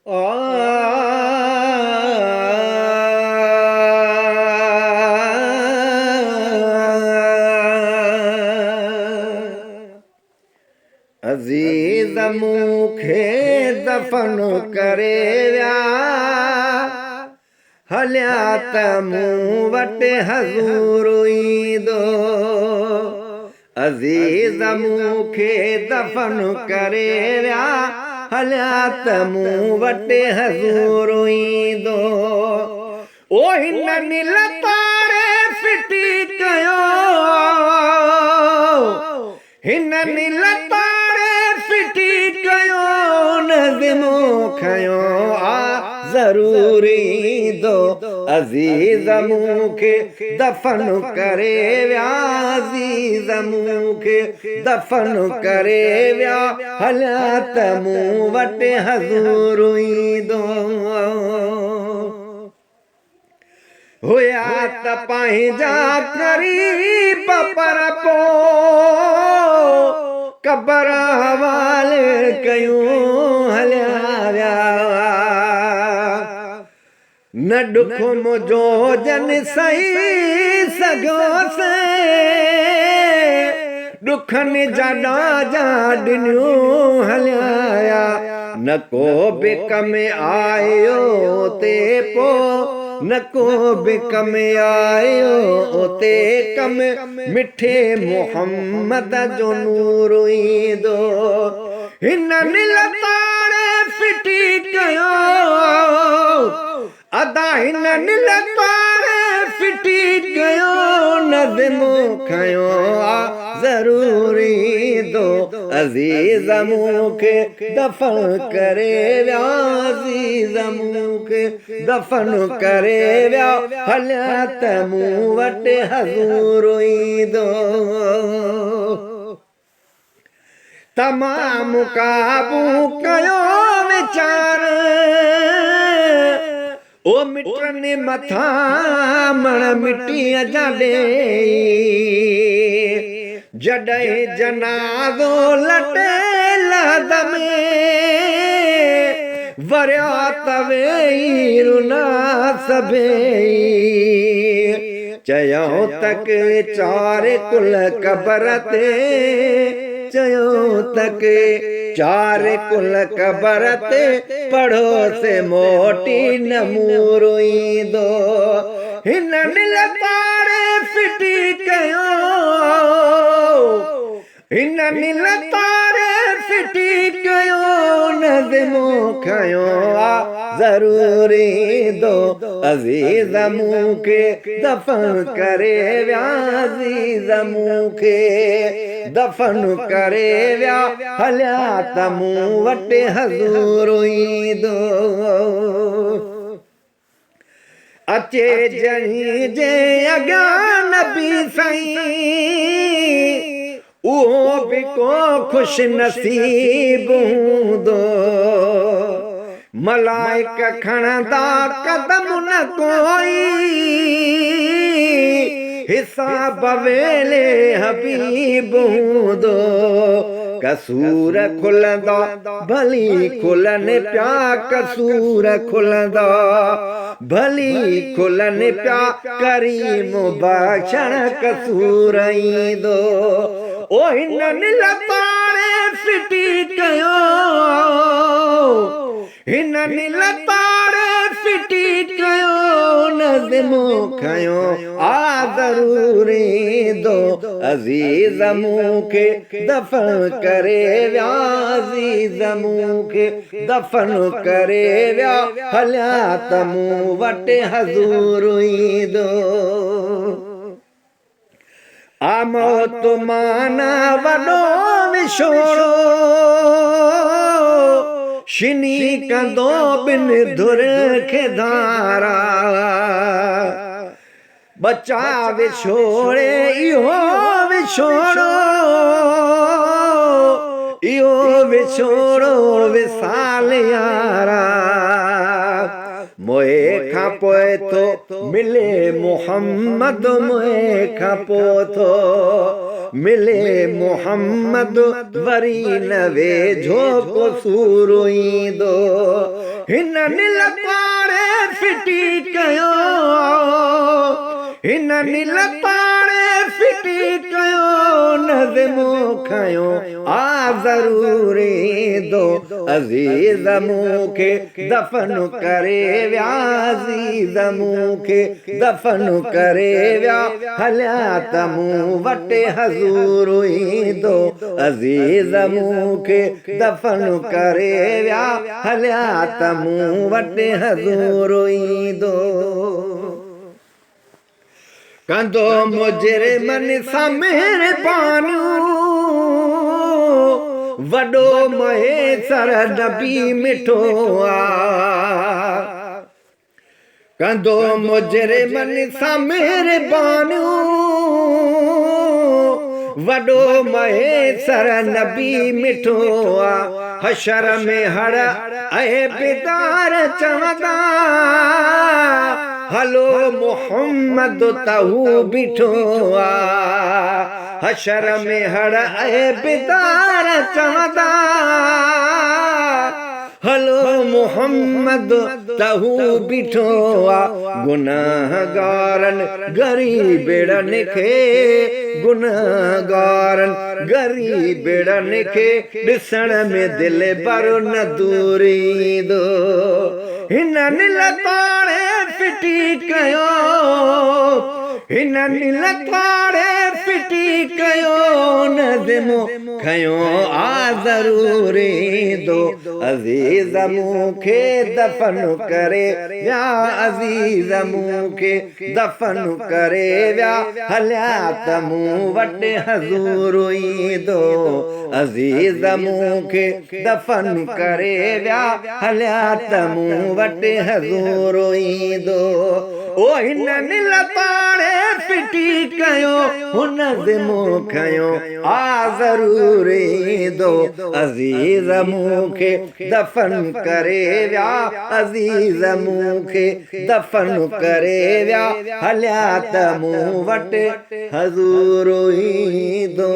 अज़ीज़ मूंखे दफ़न करे विया हलिया त मूं वटि हज़ूर ईंदो। अज़ीज़ मूंखे दफ़न करे विया हलिया त मूं वटि हज़ूर ईंदो। ओ हिन नील तारे फिटी कयो, हिन नील तारे फिटी कयो नज़्मो खयो आ ज़रूर ईंदो। अज़ीज़ मूंखे दफ़न करे विया, अज़ीज़ मूंखे दफ़न करे विया हलिया त मूं वटि हज़ूर ईंदो। हुया त पंहिंजा क़रीब पर पोइ क़बर हवाले कयूं हलिया विया। न ॾुख मुंहिंजो जन सही सघियोसि, ॾुखनि जा ॾाजा ॾिनियूं हलिया। न को बि कम आयो ते पोइ, न को बि कम आयो उते कम मिठे मोहम्मद जो नूर ईंदो। हिन नील तारे फिटी कयो अदा, हिन नील तारे फिटी कयो नज़्मो खयो आ ज़रूर ईंदो। अज़ीज़ मूंखे दफ़न करे विया, अज़ीज़ मूंखे दफ़न करे विया हलिया त मूं वटि हज़ूर ईंदो। तमामु काबू कयो वीचार ओ मिटनि मथां मण मिटीअ जा ॾेई, जॾहिं जनाज़ो लटे लहद में वरिया त वेई रुना सभेई। चयो तक चार कुल क़बर ते, चयो तक चार कुल क़बर ते पढ़ो से मोटी न मूर ईंदो। हिन नील तारे फिटी कयो, हिन नील तारे फिटी कयो नज़्मो खयो आ ज़रूर ईंदो। अज़ीज़ मूंखे दफ़न करे विया, अज़ीज़ मूंखे दफ़न करे विया हलिया त मूं वटि हज़ूर ईंदो। अचे जहीं जे अॻियां नबी साईं, उहो बि को ख़ुशि नसीब हूंदो। मलाइक खणंदा कदम न कोई, हिसाब वेले हबीब हूंदो। कसूर खुलंदा भली खुलनि पिया, कसूर खुलंदा भली खुलनि पिया, करीम बख़्शण कसूर ईंदो। ओ हिन नील तारे फिटी कयो, हिन नील तारे फिटी कयो नज़्मो खयो आ ज़रूर ईंदो। अज़ीज़ मूंखे दफ़न करे विया, अज़ीज़ मूंखे दफ़न करे विया हलिया त मूं वटि हज़ूर ईंदो। आ मौत माना वॾो विछोड़ो, शिनी कंदो ॿिनि धुर खे धारा। बचा विछोड़े इहो विछोड़ो, इहो विछोड़ो विसाल यारा। मोए खां पोइ थो मिले मुहम्मद मोए खां पोइ थो मिले मुहम्मद वरी न वेझो को सूरो ईंदो हिन नील तारे फिटी कयो हिन नील तारे फिटी कयो नज़मो खयो आ ज़रूर ईंदो अज़ीज़ मूंखे दफ़न करे विया अज़ीज़ मूंखे दफ़न करे विया हलिया त मूं वटि हज़ूर ईंदो अज़ीज़ मूंखे दफ़न करे विया हलिया त मूं वटि हज़ूर ईंदो कंदो मुजरिमन सां महिरबानियूं वॾो महेसर नबी मिठो कंदो मुजरिमन सां महिरबानियूं वॾो महेसर नबी मिठो हशर में हड़ ऐं बेदार चवंदा हलो मुहम्मद तहू बिठो हशर में हड़ ऐं बेदार चवंदा हलो मुहम्मद तहू बिठो गुनाहगारन गरीबड़न खे गुनाहगारन गरीबड़न खे ॾिसण में दिलि भरो न दूर ईंदो हिन नील तारे फिटी कयो हिन नील तारे फिटी कयो नज़मो खयो आ ज़रूर ईंदो अज़ीज़ मूंखे दफ़न करे विया अज़ीज़ मूंखे दफ़न करे विया हलिया त मूं वटि हज़ूर ईंदो अज़ीज़ मूंखे दफ़न करे विया हलिया त मूं वटि हज़ूर ईंदो ओ हिन नील तारे फिटी कयो हुन ज़मो खयो आ ज़रूर ईंदो अज़ीज़ मूंखे दफ़न करे विया अज़ीज़ मूंखे दफ़न करे विया हलिया त मूं वटि हज़ूर ईंदो